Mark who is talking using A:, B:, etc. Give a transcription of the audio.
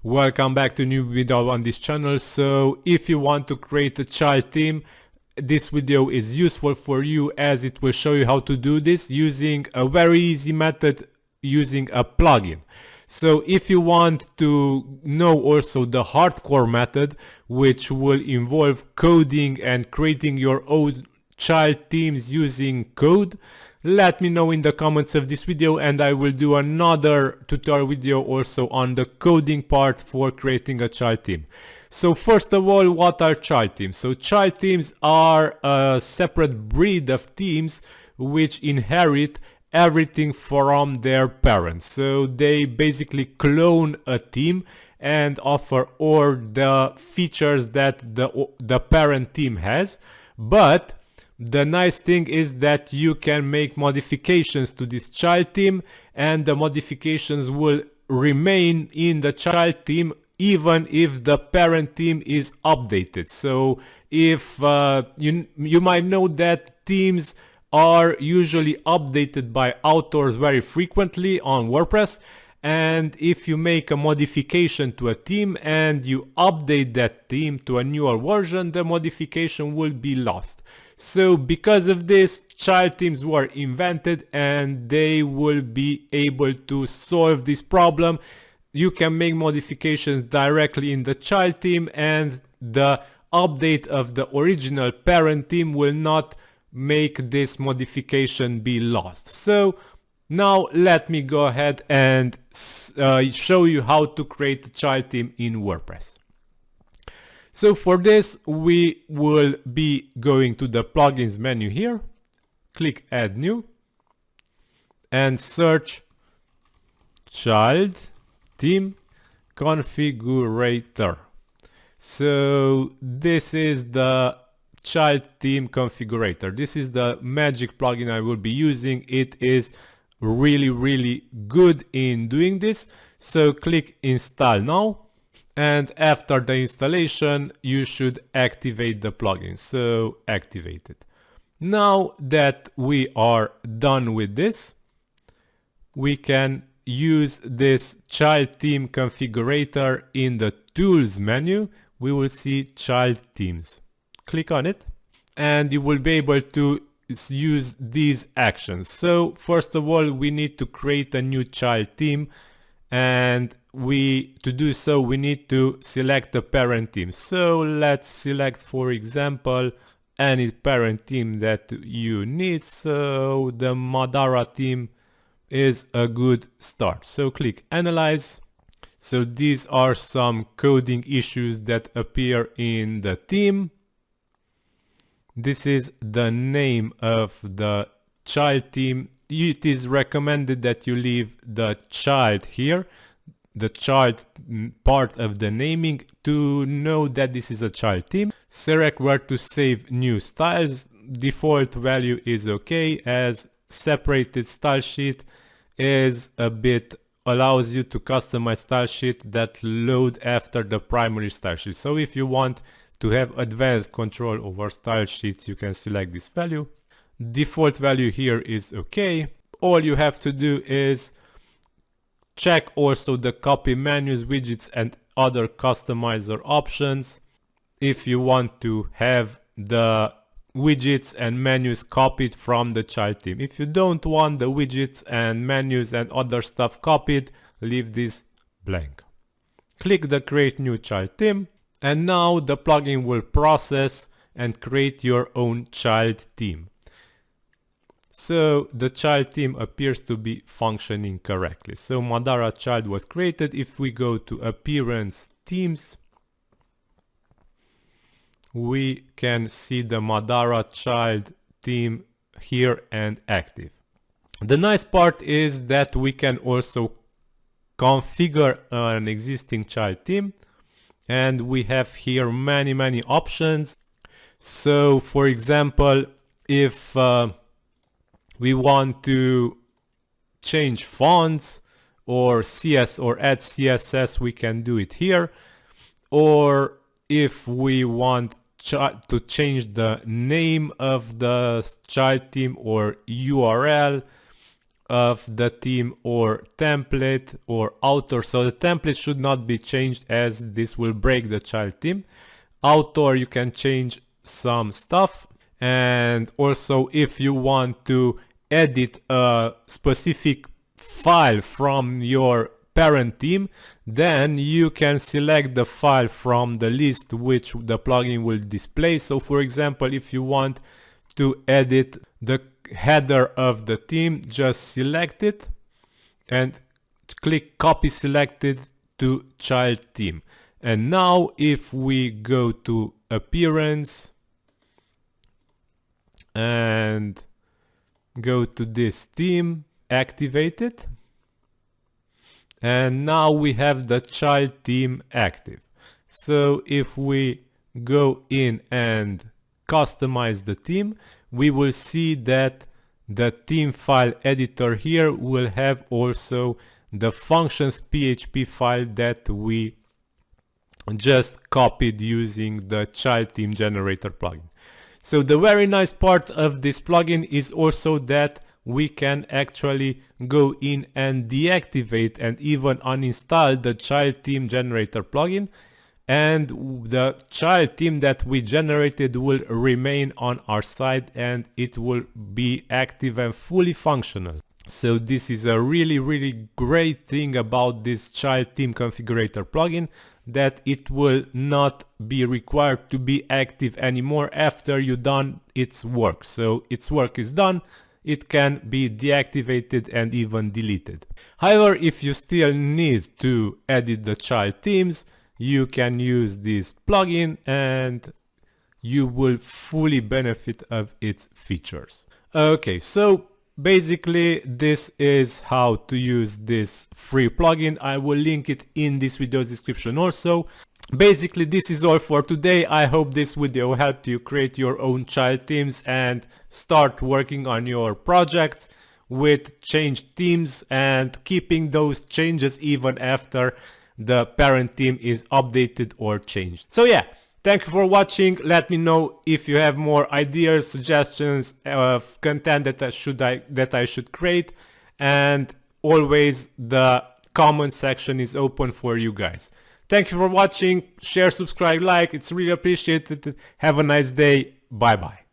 A: Welcome back to a new video on this channel. So if you want to create a child theme, this video is useful for you as it will show you how to do this using a very easy method using a plugin. So if you want to know also the hardcore method, which will involve coding and creating your own child themes using code, let me know in the comments of this video and I will do another tutorial video also on the coding part for creating a child theme. So first of all, what are child themes? So child themes are a separate breed of themes which inherit everything from their parents. So they basically clone a theme and offer all the features that the parent theme has, but the nice thing is that you can make modifications to this child theme and the modifications will remain in the child theme even if the parent theme is updated. So if you might know that themes are usually updated by authors very frequently on WordPress, and if you make a modification to a theme and you update that theme to a newer version, the modification will be lost. So because of this, child themes were invented and they will be able to solve this problem. You can make modifications directly in the child theme and the update of the original parent theme will not make this modification be lost. So now let me go ahead and show you how to create a child theme in WordPress. So for this, we will be going to the plugins menu here, click add new and search child theme configurator. So this is the child theme configurator. This is the magic plugin I will be using. It is really good in doing this. So click install now. And after the installation, you should activate the plugin. So activate it. Now that we are done with this, we can use this child theme configurator in the tools menu. We will see child themes. Click on it and you will be able to use these actions. So first of all, we need to create a new child theme, and to do so we need to select the parent theme. So let's select, for example, any parent theme that you need. So the Madara theme is a good start. So click analyze. So these are some coding issues that appear in the theme. This is the name of the child theme. It is recommended that you leave the child here, the child part of the naming, to know that this is a child theme. Select where to save new styles. Default value is okay, as separated style sheet is allows you to customize style sheet that load after the primary style sheet. So if you want to have advanced control over style sheets, you can select this value. Default value here is okay. All you have to do is check also the copy menus, widgets and other customizer options if you want to have the widgets and menus copied from the child theme. If you don't want the widgets and menus and other stuff copied, leave this blank. Click the create new child theme and now the plugin will process and create your own child theme. So the child theme appears to be functioning correctly. So Madara child was created. If we go to appearance themes, we can see the Madara child theme here and active. The nice part is that we can also configure an existing child theme, and we have here many options. So for example, if we want to change fonts or CS or add CSS, we can do it here. Or if we want to change the name of the child theme or URL, of the theme or template or author. So the template should not be changed as this will break the child theme. Author, you can change some stuff. And also if you want to edit a specific file from your parent theme, then you can select the file from the list which the plugin will display. So for example, if you want to edit the header of the theme, just select it and click copy selected to child theme. And now if we go to appearance and go to this theme, activate it, and now we have the child theme active. So if we go in and customize the theme, we will see that the theme file editor here will have also the functions.php file that we just copied using the child theme generator plugin. So the very nice part of this plugin is also that we can actually go in and deactivate and even uninstall the child theme generator plugin, and the child theme that we generated will remain on our site and it will be active and fully functional. So this is a really great thing about this child theme configurator plugin, that it will not be required to be active anymore after you've done its work. So its work is done, it can be deactivated and even deleted. However, if you still need to edit the child themes, you can use this plugin and you will fully benefit of its features. Okay, so basically this is how to use this free plugin. I will link it in this video's description also. Basically this is all for today. I hope this video helped you create your own child themes and start working on your projects with changed themes and keeping those changes even after the parent theme is updated or changed. So yeah, thank you for watching. Let me know if you have more ideas, suggestions of content that I should create, and always the comment section is open for you guys. Thank you for watching. Share, subscribe, like, it's really appreciated. Have a nice day. Bye bye.